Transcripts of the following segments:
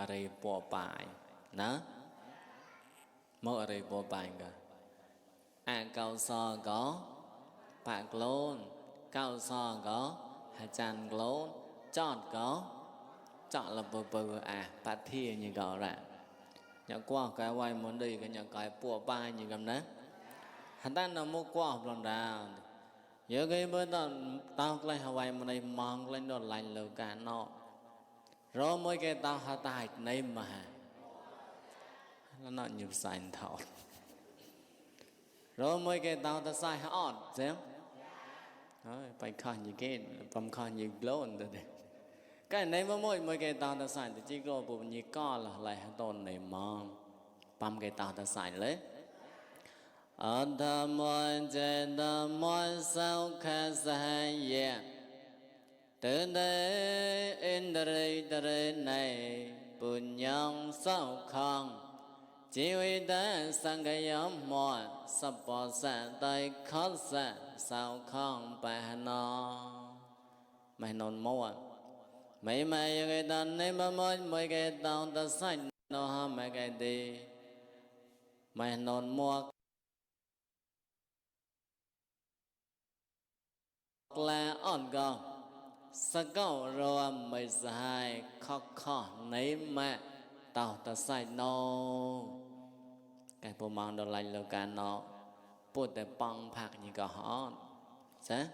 rì bỏ bài ná mỗi rì bỏ bài cả cao so có bạc luôn cao so có hà chăn luôn chọn có chọn là bờ bát thia như gọi ra nhà qua cái quay muốn đi cái nhà cái bỏ bài như cầm nè hắn ta nó mua qua học lần ra giờ cái bữa đó tao lên Hawaii mà này mong lên đó lạnh lửa cả nó rồi mới cái tao hạ tài này mà nó nhiều sai thọ rồi mới cái tao ta sai hot xem rồi phải coi như cái bấm coi như lớn rồi đấy cái này mà mới cái tao ta sai thì chỉ có bộ như co là lại tôn này mong bấm cái tao ta sai lấy Adhamon Jedamon Sao Khasaya Từ đây Indri Dari này Punyang Sao Khang Chỉ huy ta Sangayam Mo Sắp bỏ xa tay khót xa Sao Khang Bà Nó Mày nôn mô Mấy mày cái tàn này mà mấy cái tao ta xanh Nó ha mấy cái đi Mày nôn mô là on go sa go ro mai sai kho nấy mà tao ta sai no cái bộ mang đồ lạnh lo cả nó bộ để băng phạc như cả họ sẽ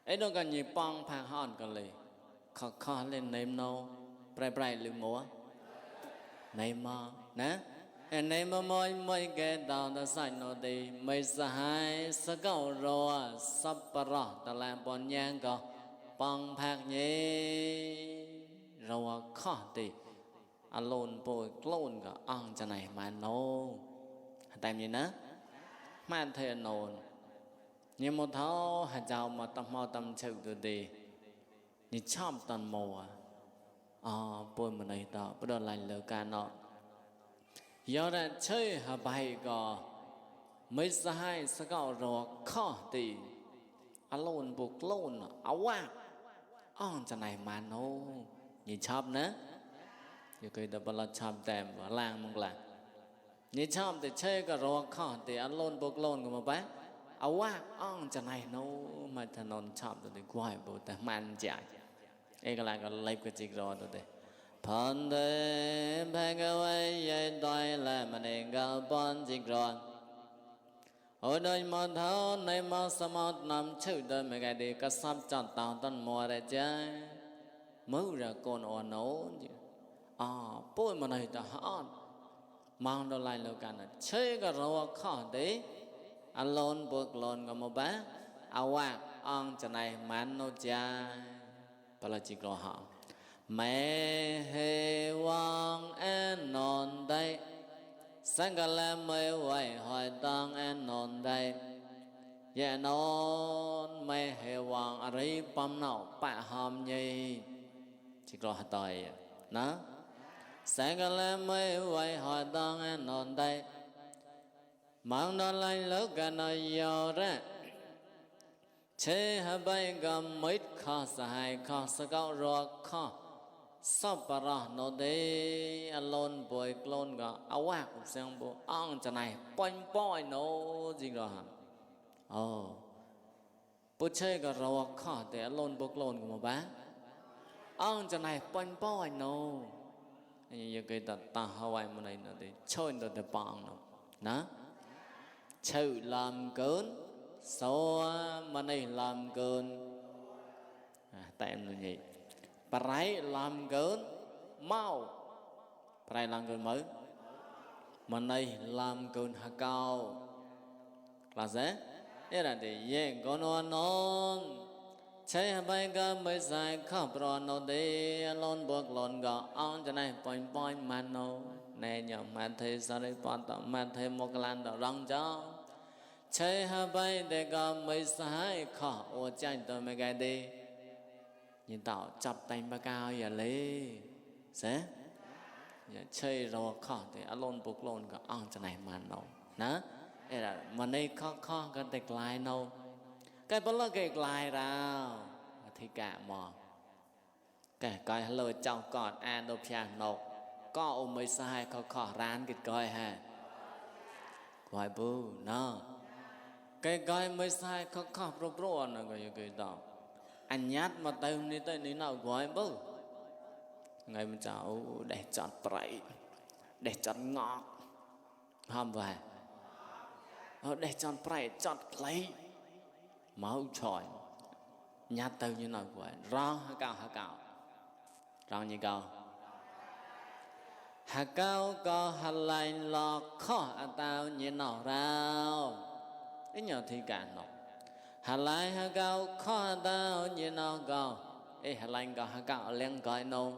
ấy đâu cần như băng phạc họ còn lì kho lên nấy no prai lưng múa nấy mà nè anh em mỗi cái tao ta sai nó đi mấy sai sa câu rồi sắp ra ta làm bọn nhang có bằng phạc nhé rồi khó thì alone bồi clone cả ăn cho này mà nô tại vì nè mà thề nôn nhưng một tháo hạt dầu mà tâm chịu từ đi như chăm tần mùa bồi mà này tao bắt đầu lành lỡ cả nó giờ ra chơi hà bài có mấy sai sa câu rồi khó thì alone buộc lôn áo à on cho này mà nô nhìn chớp nữa giờ cái đó là chớp tèm và lang mong là nhìn chớp thì chơi cái rồi khó thì alone buộc lôn của một bé áo à on cho này nô mà thằng non chớp thì quay bộแต่มันchạy cái là cái lấy cái chiếc rồi rồi Phật Đế Bhagavai dạy toại là mà nên gặp bọn dịch rồi ở đây một tháo này mà sao mà nằm chịu đời mấy cái đi các sắp chọn tàu tân mùa để chơi mới ra con ổn ổn chứ bôi mà này ta hot mang đồ lại lâu cả là chơi cái rồi khó đấy alone buộc lon có một bé à ông cho này mán nô cha bà là chỉ có họ mẹ hề wang an non đây sang cả làm mê quay hỏi tăng an non đây dạ non mẹ hề wang ở đây bấm nào bạ hòm nhì chỉ có tội nó sang cả làm mê quay hỏi tăng an non đây mang non lại lớp cả nơi giàu ra chế hà bay cầm mít khó sai khó sa cao rồi khó sắp ra nó đi alone boy clone cả áo ác cũng xem bộ ăn cho này boy nó gì rồi hả bố chơi cả rồi khó để alone boy clone của một bác ăn cho này boy nó như cái ta Hawaii mà này nó đi chơi nó để bằng nó nè chơi làm cơn số mà này làm cơn tại em là gì Prai làm cơn mau Prai làm cơn mới mà này làm cơn hạ cao là gì thế là để dễ có non chơi bay cả mấy dài khắp rồi nó đi lon buộc lon gõ on cho này boy mà nó nè nhở mà thấy sao đây quan tâm mà thấy một cái làn đỏ rong cho chơi hà bay để cả mấy dài khó ô chạy tới mấy cái đi nhìn tao chập tay ba cao giờ lấy sẽ chơi rồi khó thì alone buộc lon cả on cho này mà nó nè đây là mà đây khó cái tịch lại đâu cái bớt là cái lại ra thì cả mà cái lời chào cọt an đô piano có ôm mới sai khó rán cái coi ha gọi bù nó cái coi mới sai khó pro nó cái đó anh nhát mà tới ní nào gọi bù ngày mình cháu để chọn bậy để chọn ngọt không vậy để chọn bậy chọn lấy máu tròi nhát tới như nào gọi rong hả cào rong như cào hả cao có hả lại lo khó tao như nào rao ít nhiều thì cả nó hả lại hả cao khó tao như nào cao ê hả lại có hả cao lên gọi nô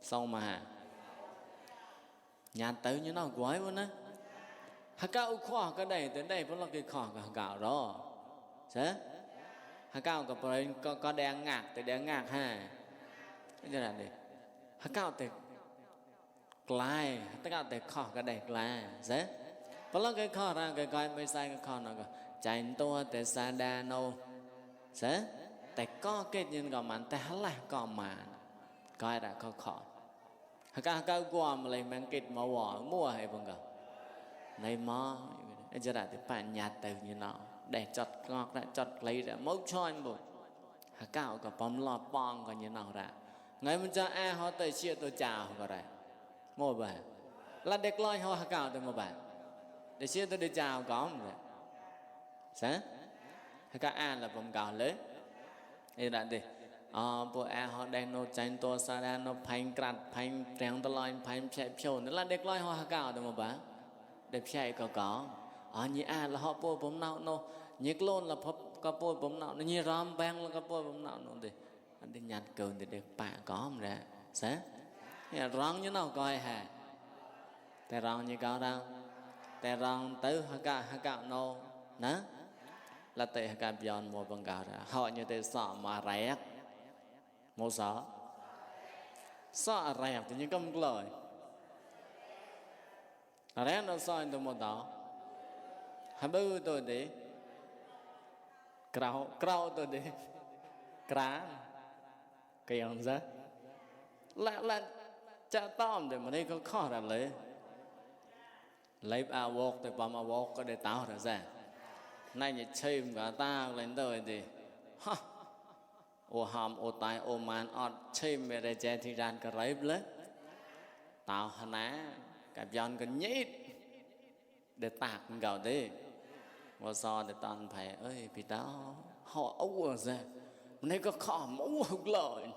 xong mà nhà tới như nào quái luôn á hả cao khó cái đây tới đây vẫn là cái khó hả cao đó thế hả cao có đen ngạc thì đen ngạc ha cái là gì hả cao thì lại tất cả để khó cái đẹp là dễ có lúc cái khó ra cái coi mới sai cái khó nó chạy tua để xa đa nô dễ để có cái nhân gọi mạnh để là có mà coi đã khó cái qua mà lấy mang kịch mà bỏ mua hay không cả này mà anh cho đã thì bạn nhạt từ như nào để chọt ngọt lại chọt lấy ra mốc cho anh bộ cao cả bấm lo bong còn như nào ra ngày mình cho họ tới chia tôi chào có đây một bạn là đẹp loi hoa cào từ một bạn để chia tôi đi chào có không vậy sáng các an là vòng cào lấy thì đã đi bộ an họ đang nô tranh to sa đa nó phanh cắt phanh trắng tơ loi phanh chạy phiêu nữa là đẹp loi hoa cào từ một bạn đẹp chạy có như an là họ bộ bấm nào nô nhức lôn là có bộ bấm nào nó như ram bang là có bộ bấm nào nô thì anh đi nhặt cừu thì đẹp bạ có không ra sáng rong như nào coi hảแต่rong như cao đâuแต่rong tới hả cạo nô nè là tới hả cạo giòn một bằng cạo ra họ như tới sọ mà rẻ một sọ rẻ thì những công lời rẻ nó soi từ một đó hả bư tôi đi крау tôi đi cá cái ông gì là cha tóm thì mà đây có khó là lấy áo thì bấm áo có để tao ra ra nay nhỉ chơi cả ta lên đời thì ha ô hàm ô tai ô man ọt chơi mẹ để chơi thì ran cái rấy lấy tao hả ná cả giòn cái nhít để tạc gạo đi và so để toàn phải ơi vì tao họ ấu ra nay có khó mũ hụt lời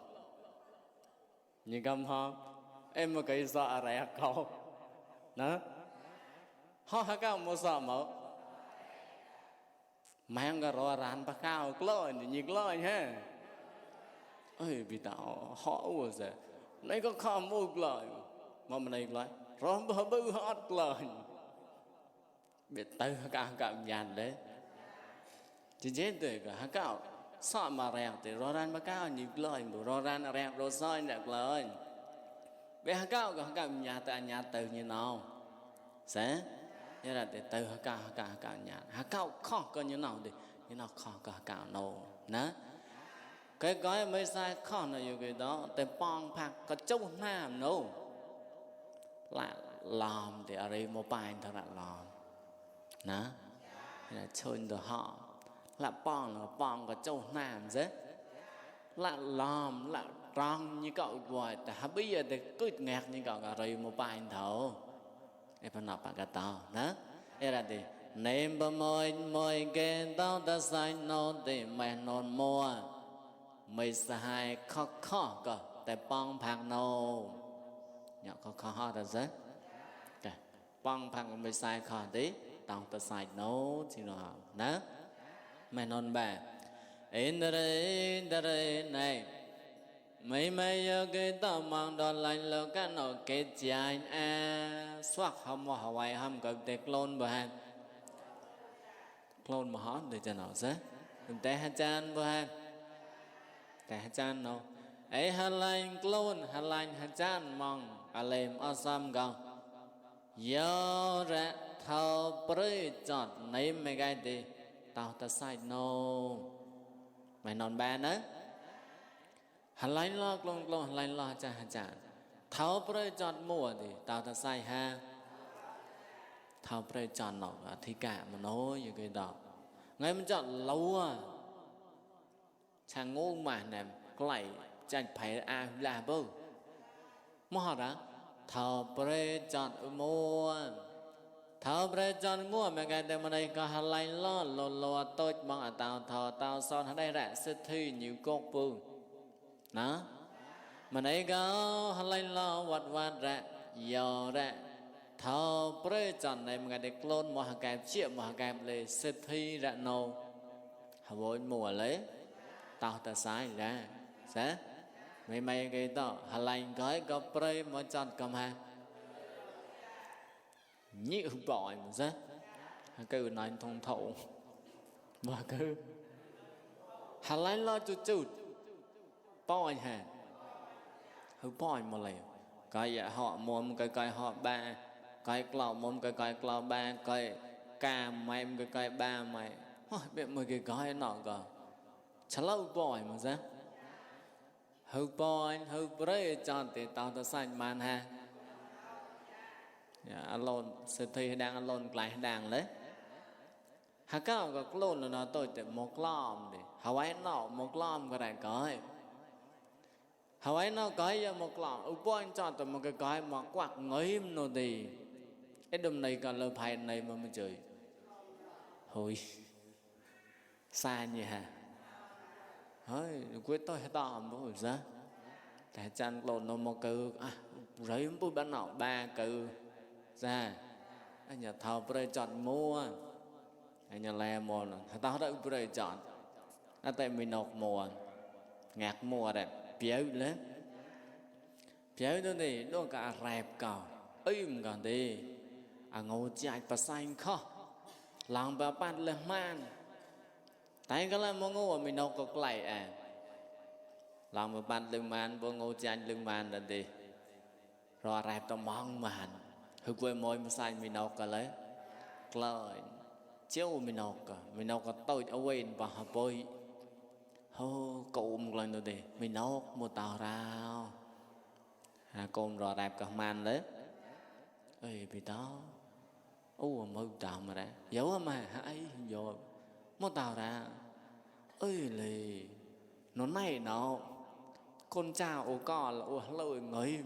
như cầm không em mà cái sợ rẻ câu đó họ hả cao một sợ mở mang cái rò rán bạc cao lời như lời ha ơi vì tao họ rồi lấy có khó một lời mà mình này lời rồi bơ hót lời biết tới hả cảm nhàn đấy chỉ chết rồi cả hả cao sợ mà rẻ thì rò rán bạc cao như lời rò rán rẻ rồi soi được lời bé hả cao nhà từ như nào sẽ như là để từ hả cao nhà hả cao khó có như nào thì như nào khó cả cao nâu nè cái gói mới sai khó làอยู่cái đóแต่ปองผักก็จุ่มน้ำnâu là làm thì ở đây một bài thật là làm nè là chơi được họ là pong cóจุ่มน้ำchứ là làm là rong như cậu gọi ta bây giờ thì cứ ngạc như cậu cả rồi một bài thầu em phải nộp cái tao đó em là gì nên bờ môi cái tao ta sai nó thì mẹ non mua mày sai khó cơแต่ป้องพักโนnhọ khó ta rất cáiป้องพักmày sai khó tí tao ta sai nấu thì nó đó mẹ non bà in đây này mấy cái tao mang đòn lạnh lơ cái nó cái chạy xoát hầm mà hoài hầm cái tê clone bờ hàng clone mà hot để cho nó dễ đừng té hai chan bờ hàng té hai chan đâu ấy hai lạnh clone hai lạnh hai chan mong alem awesome gong yo ra thao bơi chọt lấy mấy cái đi tao ta sai no mày non ba nữa hành lánh lo clone hành lánh lo cha hành chán tháo bơi chọn mùa thì tao ta sai ha tháo bơi chọn nó thì cả mà nói như cái đó ngay mình chọn lâu à chẳng ngu mà nè lại chẳng phải à là bơ mua họ đó tháo bơi chọn mua tháo bơi chọn mua mà cái đây mà đây có hai lại lo lo lo tôi mong à tao son ở đây ra sẽ thi nhiều cột bự đó mà đây có hai lại lo vặt ra giờ ra tháo bơi chọn này mà cái đây clone một cái chiếc một cái lấy sẽ thi ra nâu họ vội mùa lấy tao ta sai ra sẽ mấy cái đó hai lại có bơi mà chọn cầm hàng nhiều bỏi mà ra cứ nói thông thấu mà cứ hà lại lo chút bỏi hà hư bỏi mà lại cái họ mồm cái họ ba cái cào mồm cái cào ba cái cà mày cái ba mày biết mấy cái nọ cả chả lâu bỏi mà ra hư bỏi hư bơi chọn thì tao ta sai màn ha alone sẽ thi đang alone lại đang lấy hà cao có clone là nó tôi để một lom đi Hawaii nó một lom cái này coi Hawaii nó coi giờ một lom ở bên chọn từ một cái coi mà quạt ngấy nó đi cái đầm này còn lơ phải này mà mình chơi hồi xa như hà hơi quyết tôi hết tòm bố ra để chăn clone nó một cái rấy bút bán nọ ba cái ra anh nhà thao bơi chọn mua anh nhà le mua tao đã bơi chọn ở tại mình nộp mùa ngạt mùa đẹp béo lên béo đó này nó cả rẹp cả im cả đi ngồi chạy và xanh khó lòng bà bạn lên man tại cái là mong ngồi mình nộp có lại lòng bà bạn lên man vô ngồi chạy lên man là đi rồi rẹp tao mong man hư quê môi mà sai mình nấu cả lấy lời chiếu mình nấu cả tôi ở quên và họ bôi hô cụ một lần rồi đi mình nấu một tàu rau cùng rồi đẹp cả màn đấy ơi bị đó mơ tàu mà đã giấu mà ấy rồi một tàu ra ơi lì nó này nó con chào ô con là lời ngấy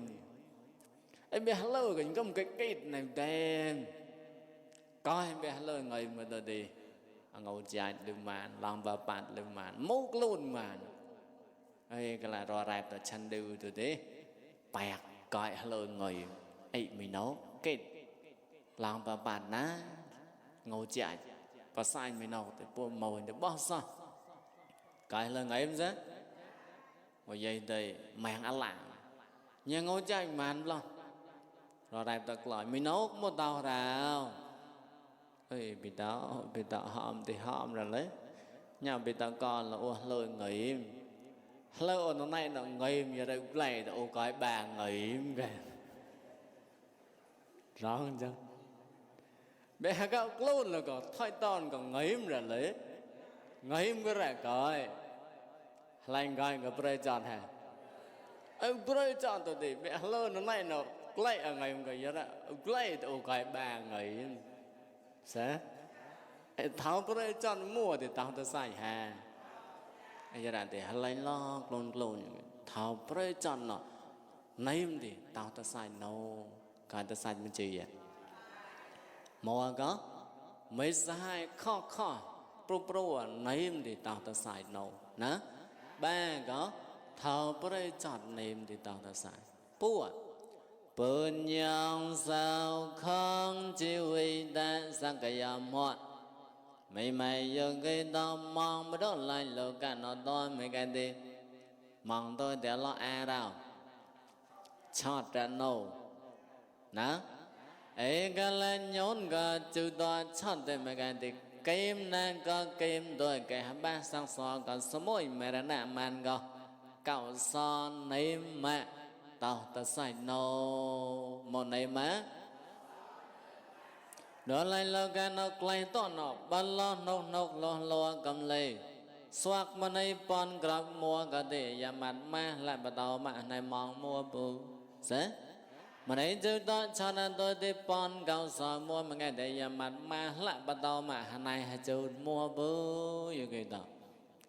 em biết hello cái có một cái này đen coi em biết hello người mà tôi đi ngồi chạy đường màn làm bà bạn đường màn mốt luôn màn ấy cái là rò rạp là chăn đưa tôi đi bẹt coi hello người ấy mình nấu kết làm bà bạn ná ngồi chạy và sai mình nấu thì buồn mồi thì bao sao cái là ngày em ra ngồi dây đây màn ăn lạng nhà ngồi chạy màn lo rồi đẹp thật lại mình nấu một tàu rào ơi bị tạo hòm thì hòm rồi lấy nhà bị tạo con là lời nghỉ lời nó này nó nghỉ như đây này là cái bà nghỉ kìa rõ không chứ bé các luôn là có thay ton còn nghỉ rồi lấy nghỉ cái này coi lành coi cái bơi chọn hả bơi chọn tôi thì bé lời nó này nó lấy ở ngày người đó lấy tụ cái bà người sẽ tháo cái chọn mua thì tao ta sai hà bây giờ thì lấy lo clone tháo cái chọn nó name thì tao ta sai no cái ta sai mình chỉ vậy mua có mấy sai khó pro name thì tao ta sai no nè ba có tháo cái chọn name thì tao ta sai bùa bồn nhang sao không chịu vì ta sang cái mọt mày giờ cái đó mong mới đó lại lỡ cả nó tôi mấy cái đi mong tôi để lo đâu chót ra nâu nè ấy cái lên nhốn cái chữ đó chót để mấy cái đi kim nè có kim rồi cái ba sang so còn số mỗi mày đã nè man có cậu son này mà tao ta sai nô một này má đó lại là cái nó lại to nó ban lo lo cầm lấy xoạc mà này pon gặp mua cái để nhà mặt ma lại bắt đầu mà này mong mua bù sẽ mà nãy chú đó cho nên tôi đi pon cao sò mua mà nghe để giờ mặt mà lại bắt đầu mà hà này hà chú mua bố như cái đó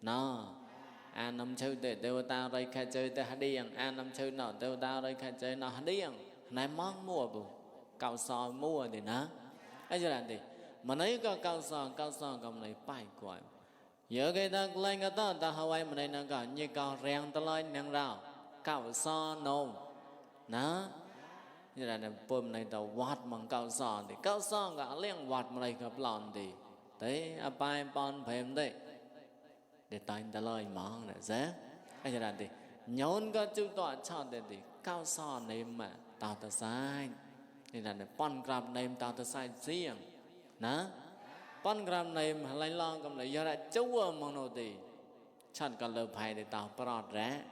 nó anh nằm chơi để tiêu tao đây khai chơi để hà điên anh nằm chơi nào tiêu tao đây khai chơi nào hà điên này mong mua bố cao sò mua thì nó ấy cho là gì mà nãy có cao sò cầm này phải quậy giờ cái đó lên cái đó ta Hawaii mà đây nó có như cao rèn ta lên nâng rào cao sò nôm nó như là bơm này tàu vót bằng cao sò thì cao sò cả liên vót mà này gặp lòn thì đấy apai pon phèm đấy để tay ta lời mong này dễ anh như là thì nhốn có chú tọa cho thì cao sò này mà tao ta sai thì là pon gram này tao ta sai riêng nó pon gram này mà lấy lon cầm lại do là chúa mong nô thì chọn còn lợp hay để tao prot rẽ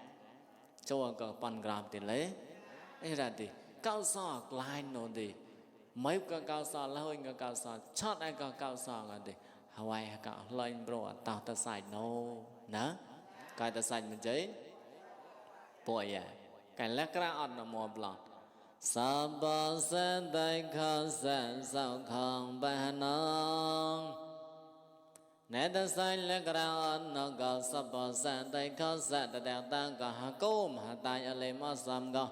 chúa còn pon gram thì lấy ấy là thì cao sò lại nô thì mấy cái cao sò là hơi cái cao sò chót ai cái cao sò là thì Hawaii cái lên bro tao ta sai nô nè cái ta sai mình chế bội à cái lắc ra ăn nó mua bọt sa ba sen đại khâu sen sao không ban nong nè ta sai lắc ra ăn nó có sa ba sen đại khâu sen đại đại ta có hà cố mà tại ở lên mà sam go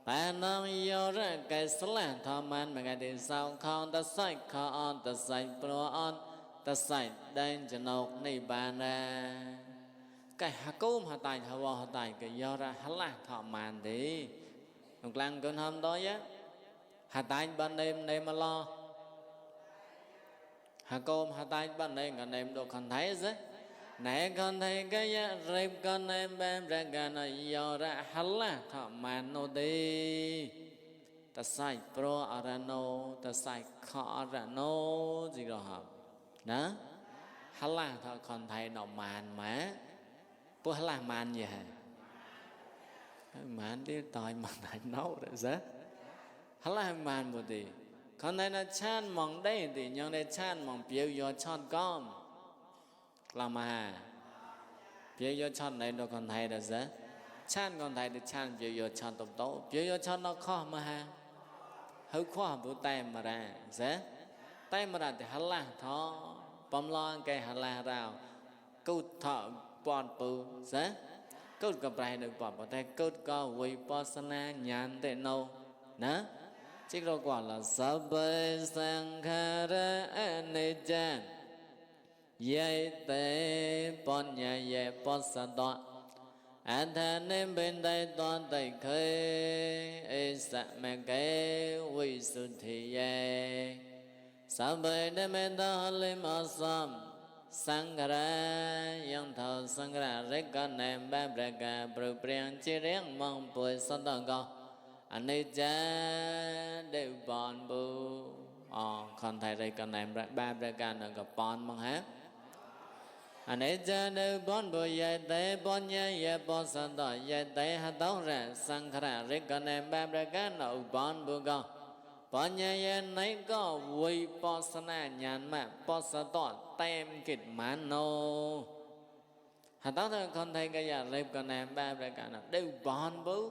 bạn nam yêu ra cái slang tham man mà cái thì sao không ta sai không ta sai pro on ta sai đang chân ốc này bàn ra cái hà cố mà tại hà vò hà tại cái do ra hà la tham man đi một lần cơn hôm đó á hà tại ban đêm này mà lo hà cố hà tại ban đêm ngày đêm đồ không thấy chứ nãy con thấy cái giá rịp con em bên ra gà nó do ra hà la tham man nó đi ta sai pro arano ta sai khó arano gì đó hả đó hà la thôi con thấy nó màn mà bố hà la màn gì hả màn đi tỏi mà lại nấu rồi sao hà la màn một tí con thấy nó chan mong đây thì nhưng đây chan mong biểu do chọn con là mà biểu do chọn này nó con thấy là sao chan con thấy thì chan biểu do chọn tổng tố biểu do chọn nó khó mà ha hơi khó bố tay mà ra sao tay mà ra thì hà la thôi bấm lo cái hà la rào câu thọ bòn bự sẽ câu gặp lại được bòn bòn tay câu có vi pasana nhàn tệ nâu nè chỉ có quả là sabbe sankhara anicca yai te bon nhà yai pasada Athanem bên đây toàn tây khơi e sa mẹ cái vi suthi ye Sabbe de meta lim asam Sanghara yang thọ Sanghara rekka nem ba braka prupriang chi riêng mong bùi sát tờ co Anicca đều bon bu con thầy rekka nem ba braka nó có bon mong hát Anicca đều bon bu ye te bon ye ye bon sát tờ ye te ha tao ra Sanghara rekka nem ba braka nó bon bu co bọn nhà yên nấy có vui pasana nhàn mà pasatọ tem kịch mán nô hà tao thôi con thấy cái nhà lệp con em ba ra cả nó đều bọn bố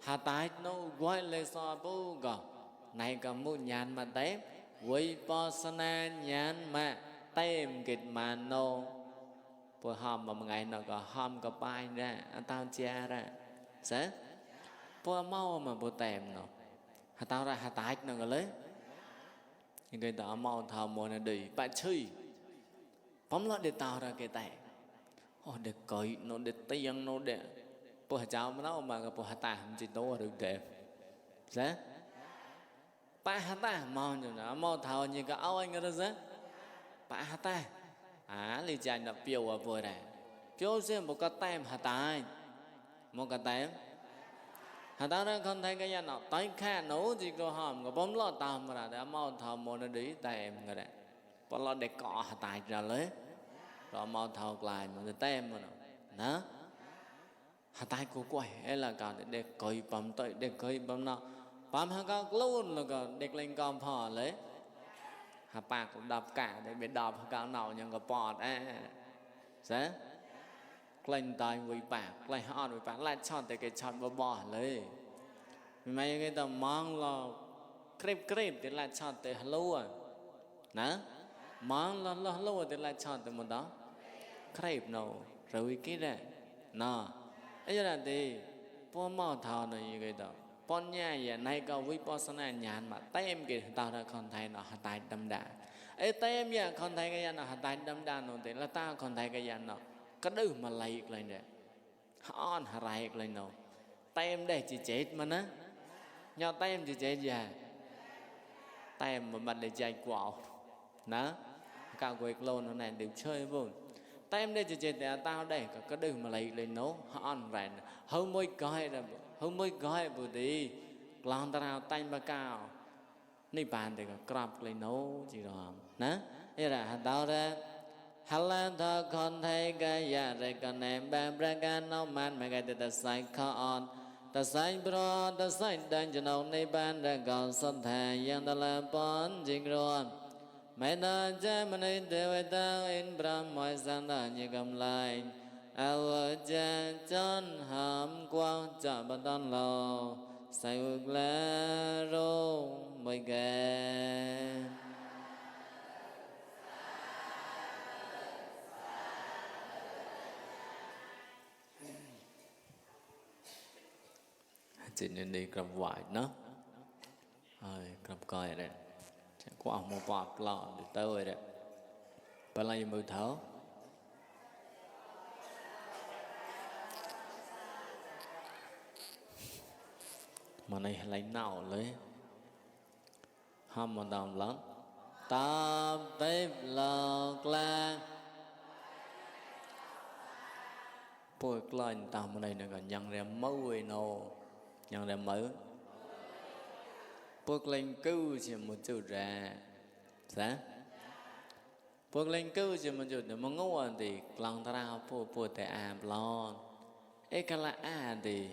hà tại nô gọi lê so bố gò này có một nhàn mà tem vui pasana nhàn mà tem kịch mán nô bữa hôm mà một ngày nó có hôm có bài ra tao chia ra sẽ bữa mau mà bữa tem nó hà tao ra hà tại nó gọi lấy những cái đó mau thao mồ này đi bạn chơi bấm lại để tao ra cái tay để cởi nó để tiền nó để bữa cháu nó mà cái bữa hà ta không chỉ tốt được đẹp thế ba hà ta mau như nó mau thao như cái áo anh cái đó thế ba hà ta lý giải nó biểu ở vừa này biểu xem một cái tem hà ta một cái tem hà ta ra con thấy cái nhà nó tới kha nấu gì có hòm có bấm lo tao mà là để mau thầu một nó đi tay em cái đấy bấm lo để cọ hà tài ra lấy rồi mau thầu lại mà tay em mà nó hà tài của quậy hay là cả để coi bấm tới để coi bấm nó bấm hà cao luôn là cả để lên con phò lấy hà bạc cũng đập cả để bị đập hà cao nào nhưng có bọt sẽ lên tay với bạc lên hòn với bạc lại chọn tới cái chọn bỏ lấy mấy cái tao mong lo krip thì lại chọn tới hello à nè mong lo hello thì lại chọn tới một đó krip nào rồi cái đấy nè ấy là thì po mò thao này như cái đó pon nhà vậy này có vipassana nhàn mà tay em kì tao đã còn thấy nó hạt tai đâm đà ấy tay em vậy còn thấy cái nó hạt tai đâm đà nó thì là tao còn thấy cái nó cái đứa mà lấy lên đấy on hạt lại lên nó tay em để chỉ chết mà nó nhau tay em chỉ chết gì à tay em mà bật để chạy quạo đó cả quệt lôn nó này đều chơi vô tay em đây chỉ chết để tao để cái đứa mà lấy lên nó on vậy hôm mới coi là hôm mới gọi bữa đi lòng ta nào tay ba cao ni bàn thì có crop lên nấu chỉ rồi nè đây là hạt đào ra hạt lan thọ con thấy cái nhà rồi còn em bàn ra cái nấu man mà cái ta sai con ta sai bro ta sai đang cho nấu ni bàn ra còn sân thề yang ta là bón chính rồi mấy ta chơi mà nên để với ta in bram mọi sang ta như cầm lại áo cha chọn hàm quang chọn bàn tan lò say ước lá rô mây ghé chỉ nên đi cầm vải nó cầm coi đấy chẳng qua một bọt lọ để tới đấy bà lấy mưa thấu mà này lấy nào lấy hâm một đồng lắm ta bếp lợt la bôi lên tao mà này nó còn nhận ra mới nô nhận ra mới bôi lên cứu chỉ một chút ra sao bôi lên cứu chỉ một chút để mà ngủ thì lòng ta ra bôi tại à lon ấy cái là thì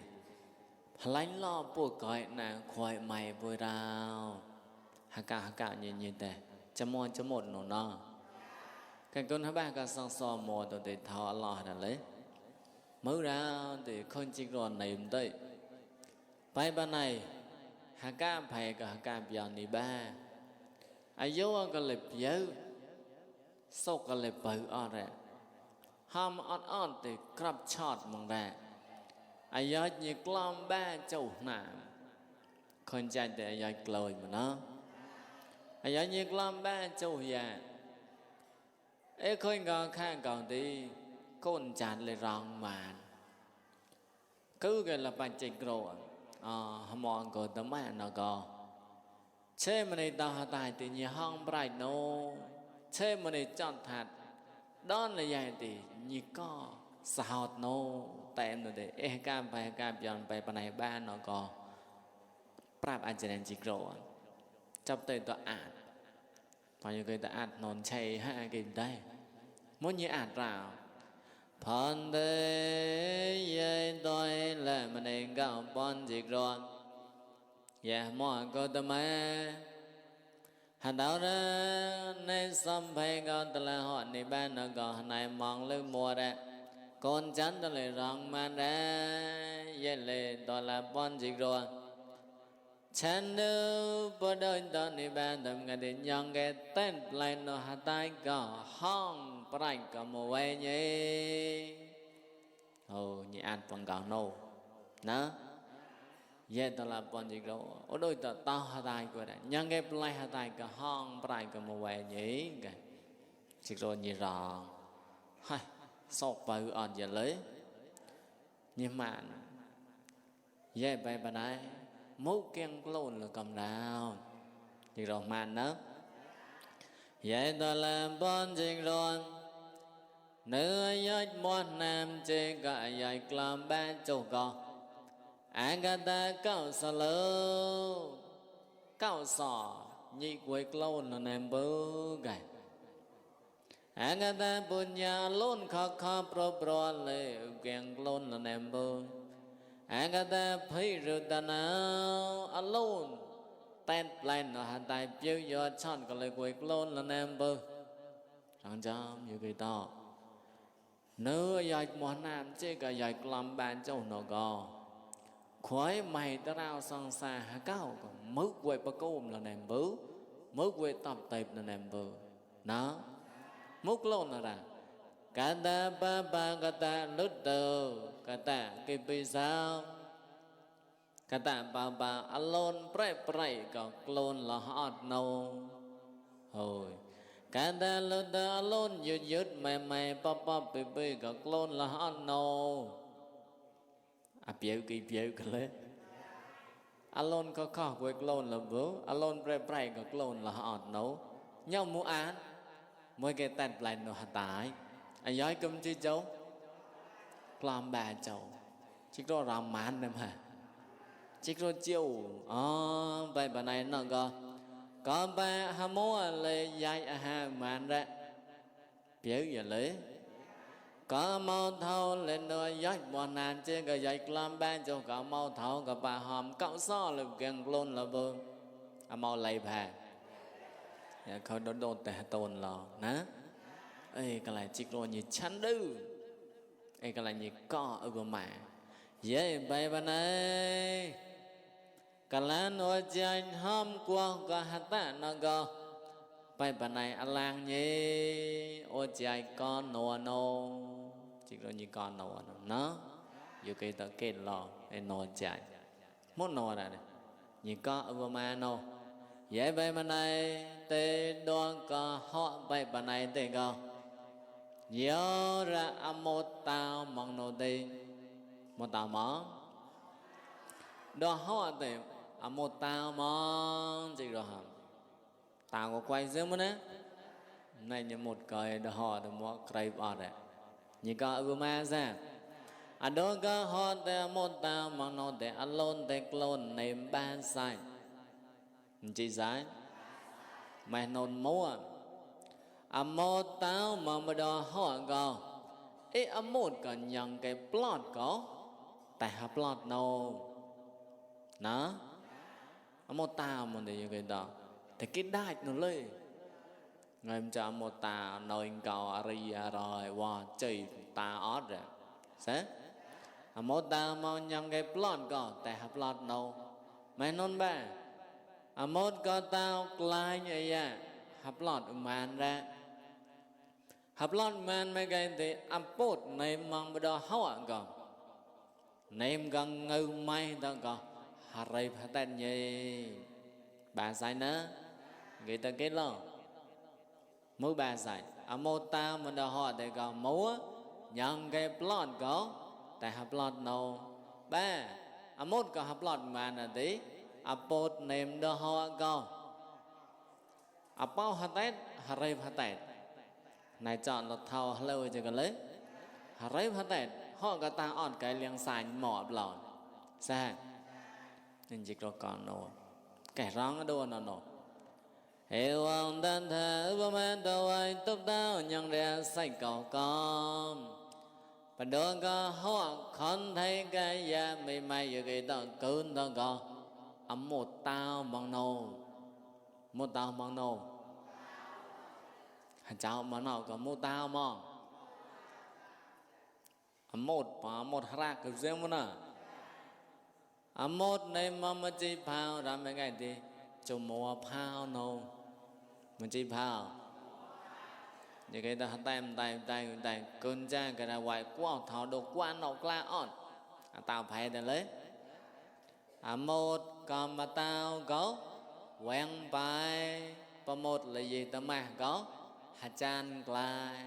lánh lo bùa gọi nàng khỏi mày bùi rào hạ cả nhìn tè chấm một nổ nó cái con hai ba cái song so một rồi thì thọ lò là lấy mới ra thì không chỉ còn này tới bài ban này hạ cả phải cả hạ cả giờ này ba ai vô cái lệp dữ sốc cái lệp bự ở đây ham on thì crab shot mong ra ai giờ như clam ba châu nè con trai thì ai giờ lôi mà nó ai giờ như clam ba châu già ấy khơi ngờ khang còn đi con trai lại rong mà cứ cái là bạn chỉnh rồi mòn của tấm mẹ nó có chế mà này tao tài thì như hong bright no chế mà này chọn thật đó là vậy thì như có sao nô tên rồi để cam dọn phải bên này ba nó có prap anh chỉ nên chỉ rồi chấp tới tao ạt bao nhiêu người ta ạt nón chay hai cái đây muốn như ạt rào phần thế dây tôi là mình nên cao bon chỉ rồi dạ mọi cô ta mẹ hạt đào ra nên xăm phải con ta là họ này ba nó có này mong lưng mùa đấy con chắn ta lại rong man ra dây lệ đó là bon chỉ rồi chán đâu bữa đôi đó này ba tầm ngày đến nhong cái tên lại nó hạt tai có hong bạch có một vài nhỉ nhị ăn bằng cả nô nó dây đó là bon chỉ rồi ở đôi tao hạt tai của đấy nhong cái lại hạt tai có hong bạch có một vài nhỉ cái chỉ rồi nhị rong hai sọc bự on giờ lấy nhưng mà dây bay bên này mốt kiêng lộn là cầm đào thì rồi màn đó dây tôi làm bon trình rồi nữ dây món nam chê cả dây làm ba châu cò Agata cao sa lơ cao sò nhị quay lộn là nam bơ gầy Agata punya lôn khó pro lệ kiêng lôn là nam bơ Agata phi rượu ta nào alone tên lên là hành tài biểu do chọn cái lời quay lôn là nam bơ rằng chăm như cái to nữa dạy món nam chứ cả dạy làm bàn châu nó có khói mày ta rao sang xa hạ cao mốc quay bà côm là nèm bố mốc quay tập tập là nèm bố nó mốc lộn là ra cả ta ba ba cả ta lút đầu cả ta cái bì sao cả ta ba ba alone prey prey có clone là hot nâu hồi cả ta lút đầu alone dứt dứt mày mày pop pop bì bì có clone là hot nâu à biểu cái lấy alone có khó với clone là bố alone prey prey có clone là hot nâu nhau mua án mỗi cái tên lại nó hạt tải anh nói cơm chi cháu làm bà cháu chỉ có làm màn em hả chỉ có chiều vậy bà này nó có ba hà mua lấy dạy hà màn ra biểu giờ lấy có mau thâu lên đôi dạy bọn nàng chứ cái dạy làm ba cháu có mau thâu có bà hòm cậu so là gần luôn là bơ mau lấy bà khâu đó đồn tè tồn lò ná ê cái này chỉ có như chăn đư ê cái này như co ở của mẹ dễ bay bên này cái lá nó chanh hôm qua có hạt tạ nó go bay bên này ăn lang nhé ô chạy con nô nô chỉ có như con nô nó dù cái tờ kết lò ê nô chạy muốn nô ra này như co ở của mẹ nô dễ bay bên này tê đoan có họ bay bên này tê go nhớ ra một tao mong nô tê một tao mong đó họ tê một tao mong chỉ rồi hả tao có quay dương mà nè này như một cái đó họ được một cái bỏ đấy như có ưu ma ra đó có họ tê một tao mong nô tê alone tê clone này ba sai chị giải mày nôn múa một tao mà đó họ có ấy một cái nhận cái plot có tại ha plot no nó một tao mà để cái đó thì cái đại nó lên ngày hôm cho một tao nói cầu aria rồi wow chơi ta ót rồi sẽ một tao mà nhận cái plot có tại ha plot no mày nôn ba một cái tao lại như vậy hấp lọt màn ra hấp lọt màn mấy cái thì bột này mong bữa hoa còn nêm gần ngư may đó còn hạt rây phát tên gì bà sai nữa người ta kết lo mỗi bà sai một tao mà đó họ thì còn múa nhận cái plot có tại hấp lọt nào ba một cái hấp lọt màn là tí bột nêm đó họ có bao hạt tết hạt rây hạt tết này chọn là thao lâu cho cái lấy hạt rây hạt tết họ có ta on cái liang sành mỏ lòn sao nên chỉ có còn nổ kẻ rong ở đâu nó hiểu ông thân thể vô men đâu ai tốt đau nhận ra say cầu con và đó có họ không thấy cái da mày mày giờ cái tao cơn tao có một tao bằng nô một tao bằng nô hả cháu mà nào có một tao mà một ra cái riêng mà nè một này mà chỉ phao ra mấy cái thì cho mua phao nô mình chỉ phao như cái ta tay cơn cha cái là hoài quá thảo đồ quan nọ la on tao phải để lấy một còn mà tao có quen bài và một là gì tao mà có hạt chan lại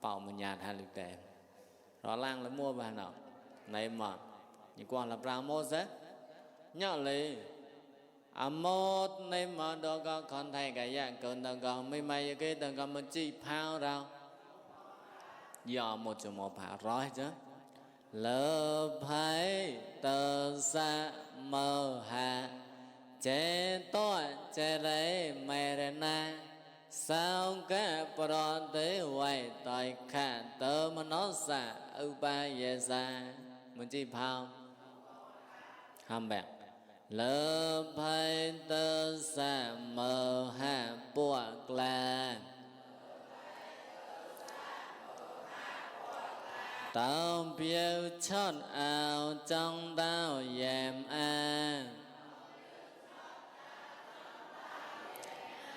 bảo một nhà hai lực tệ rõ ràng là mua bài nào này mà những quan là ra một thế nhớ lấy một này mà đó có con thầy cái dạng cơn tao có mấy mấy cái tao có một chi phao đâu giờ một chỗ một phao rồi chứ lớp hai tờ xa mơ hạ chế tôi chế lấy mẹ rè na sao cái pro tế hoài tại khả tớ mà nó xa ưu ba về xa mình chỉ phao hàm bạc lớp hai tờ xa mơ hạ buộc là tao biểu chót ảo trong tao dèm an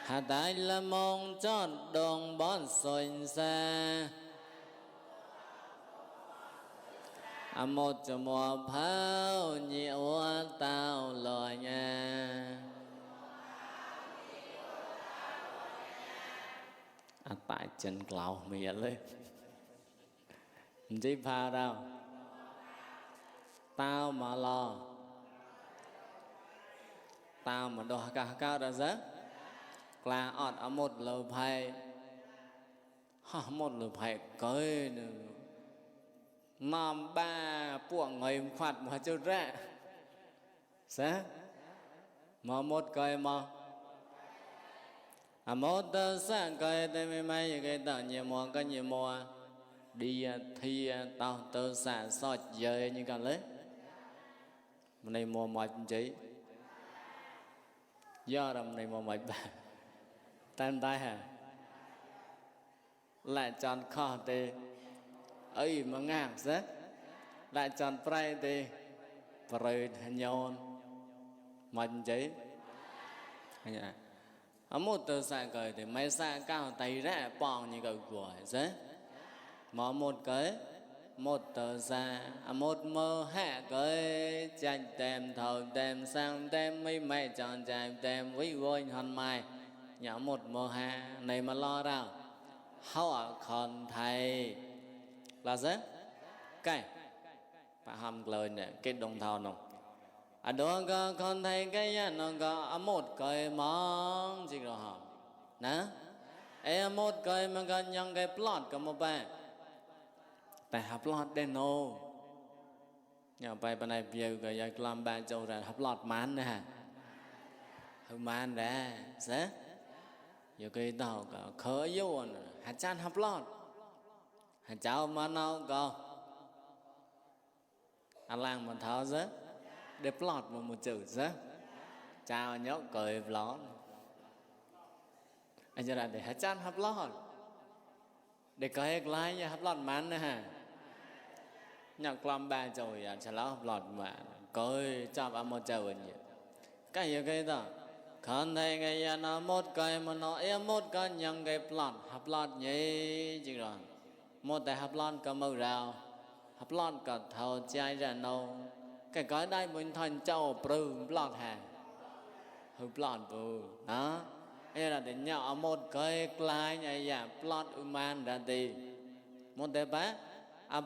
hạ tại là mong chót đồng bón xuyên xa một cho mùa pháo nhiều tao lời nha tại chân cào mẹ lên chỉ pha đâu tao mà lo tao mà đo cao đã rớt là ọt ở một lời phải một lời phải coi nằm ba buông người phạt mà cho ra sẽ mà một coi mà một tờ sáng coi tới mấy mấy cái tờ nhiều mùa có nhiều mùa đi thi tao tờ sáng soi giờ như cả lấy này mùa mệt chỉ do đầm này mùa mệt bà tan tay hả lại chọn kho thì ấy mà ngang rất lại chọn pray thì pray nhon mệt chỉ một tờ sáng coi thì mấy sáng cao tay ra bong như cái của rất mà một tờ xa một mơ hạ cái chanh tem thầu tem sang tem mấy mày chọn chàng tem với vôi hòn mai nhỏ một mơ hạ này mà lo đâu họ còn thầy là rất cái bà hầm lời nè cái đồng thầu nó à đó có con thầy cái nó có một cái món gì rồi hả nè một cái mà có nhân cái plot có một bài tại hấp lót đen nô nhà bài bên này bây giờ cái làm bài châu ra hấp lót mán nè hấp mán ra sẽ giờ cái tàu cả khởi vô hạt chan hấp lót hạt cháo mà nó có anh lang mình tháo rất để plot mà một chữ rất chào nhóc cười lót anh cho là để hạt chan hấp lót để coi cái như hấp lót mán nè ha nhạc làm ba rồi sẽ lão hấp lọt mà coi chọc ở một chầu vậy cái gì cái đó còn đây cái nó một cái mà nó một cái nhận cái plot hấp lọt nhỉ chứ rồi một tại hấp lọt có màu rào hấp lọt có thầu chai ra nâu cái gói đây mình thành châu prư plot hà hấp lọt bù đó đây là để nhỏ một cái lai như vậy plot man ra thì một tại bác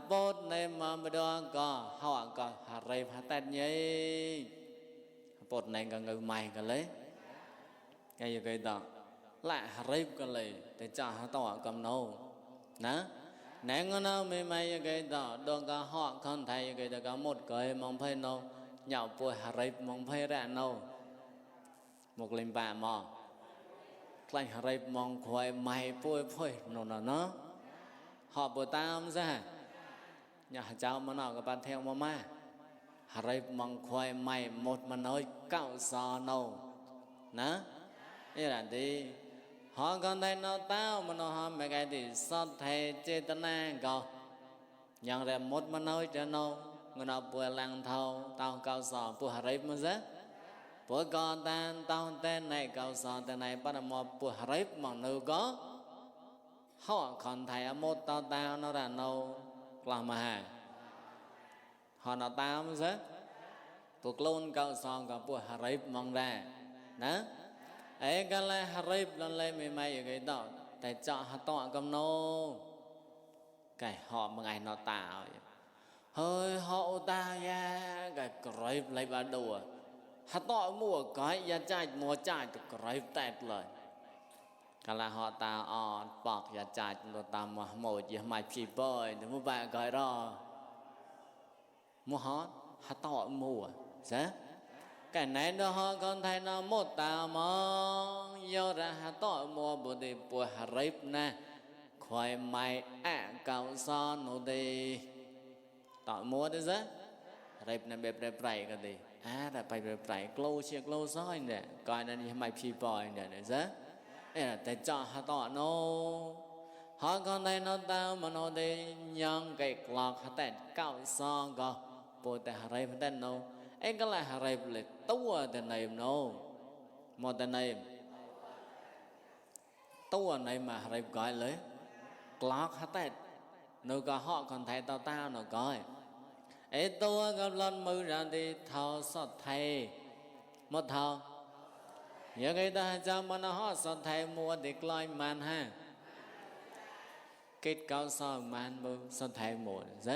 bốt này mà đó có họ có hà rệp hà tát nhỉ bốt này có người mày có lấy cái gì cái đó lại hà rệp có lấy để cho hà tỏ cầm nâu nè nè ngân nào mấy mấy cái đó đó có họ con thầy cái đó có một cái mong phải nâu nhậu bùi hà rệp mong phải ra nâu một lần bà mò lại hà rệp mong khoai mày bùi bùi nó họ bùi tam ra nhà cháu mà nó có bạn theo mà hà rệp mong khoai mày một mà nói cạo sò nâu nè như là đi họ còn thấy nó tao mà nó họ mấy cái thì sao thầy chế tân na có nhận ra một mà nói cho nó người nào bùa lăng thâu tao cạo sò bùa hà rệp mà rất bùa con tan tao tên này cạo sò tên này bắt đầu một bùa hà rệp mà nữ có họ còn thầy một tao nó là nâu làm mà hà họ nó tao mới rất buộc luôn cạo sò cả bùa hà rệp mong ra đó ấy cái này hà rệp lên lên mày mày cái đó tại cho họ tọa cầm nô cái họ mà ngày nó tạo hơi họ ta ya cái rệp lấy bà đùa họ tọa mua cái ya chạy mua chạy từ rệp tẹt lời cái là họ ta bọc ya chạy nó ta mà một gì mày chỉ bơi thì mua bạn cái đó mua họ tọa mua sẽ cái này nó họ còn thấy nó một tà mong do ra họ tọa mua bữa thì bữa hà rệp nè khoai mày cạo son nó đi tọa mua đấy chứ rệp này bẹp rệp rảy cái gì là phải rệp rảy lâu chiếc lâu soi nè coi nó như mày phi bòi nè đấy chứ đây là tại cho họ tọa nó họ còn thấy nó tao mà nó đi nhang cái lọc hạt cao son có bộ tại hà rây tên nó ấy cái là hà rây là tua tên này nó một tên này tua này mà hà rây gọi lấy lọc hạt nó có họ còn thấy tao tao nó coi ấy tua gặp lần mưa ra đi thao sọt thầy một thao nhớ cái ta cho mà nó họ sọt thầy mua để coi màn ha kết cao sao màn mưa sọt thầy mua chứ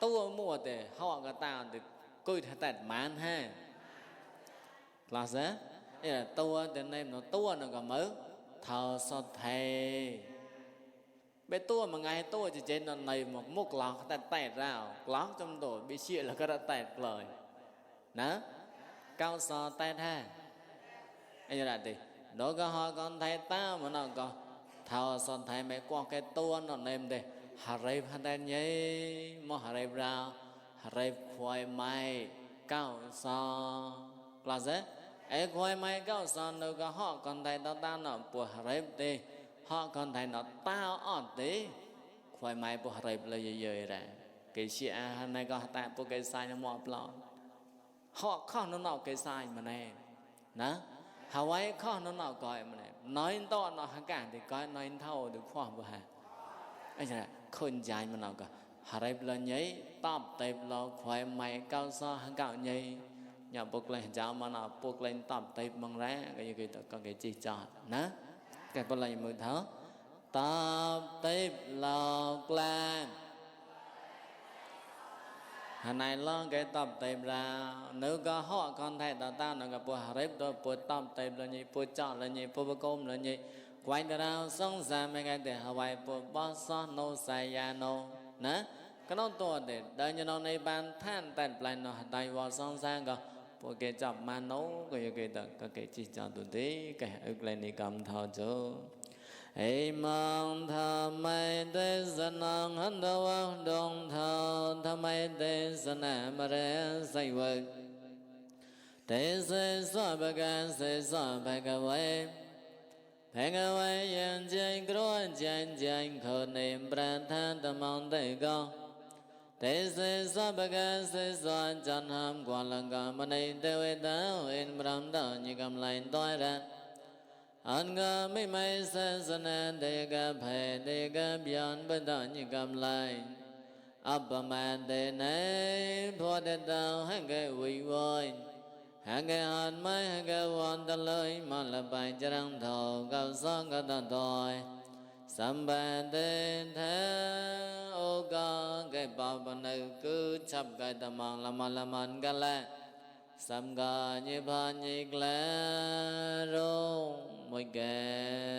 tua mua để họ cái tao được coi thật tẹt màn ha là chứ đây là tua đến đây nó tua nó có mới thao sọt thầy bé tua mà ngày tua chỉ trên này một mốc lọc tẹt ra lọc trong tổ bị xịa là cái đã tẹt lời đó cao so tẹt ha anh là gì đó có họ con thấy ta mà nó có thao son thấy mấy qua cái tua nó nêm đây hà rây hà đen nhây mà hà rây ra hà rây khoai mai cao so là gì ấy khoai mai cao so nó có họ còn thấy ta nó của hà rây đi họ còn thấy nó tao ọt tí khoai mai bộ rệp là gì ra cái xịa này có tại bộ cái sai nó mọp lọ họ không nó nào cái sai mà này đó Hawaii không nó nào gọi mà này nói to nó hàng cả thì coi nói thâu được khoa bộ hà ấy là khôn dài mà nào cả rệp là nhấy tọp tệp là khoai mai cao so hàng cạo nhây nhà buộc lên cháu mà nào buộc lên tọp tệp bằng rá cái gì có cái chi chọn đó cái bộ này mười tháo tập tiếp lọc lan hàng này lo cái tập tiếp ra nếu có họ con thấy ta nó gặp bộ hà rếp đó bộ tập tiếp là gì bộ chọn là gì bộ côm là gì quay ra sống ra mấy cái để Hawaii bộ bó xót nô xài ya nô nè cái nó to để đợi như nó này ban than tẹt lại nó tay vào sống sang cơ bộ cái chọc mà nấu cái chỉ chọn tụi tí cái ức lên đi cầm thọ chỗ ấy mang tham mai thế dân ang hắn đâu ang đông thọ tham mai thế dân am re say vật thế say so bạc say so bạc vậy bạc vậy yên chân kron chân chân khôn niệm pran than tâm mong thế con thế say so bạc say so chân ham quan lang cả mà này thế vậy ta in bram ta như cầm lại toi ra anh ga mấy mấy sen sen đề ga phê đề ga bian bên đó như cầm lại ấp mà đề này phô đề tao hàng cái quỷ voi hàng cái hàn mấy hàng cái quan ta lời mà là bài trang thọ cao son cao ta thôi sắm ba đề thế ô ca cái bảo bên này cứ chấp cái ta mang làm ăn cái lẽ sắm ga như ba như lẽ rong một cái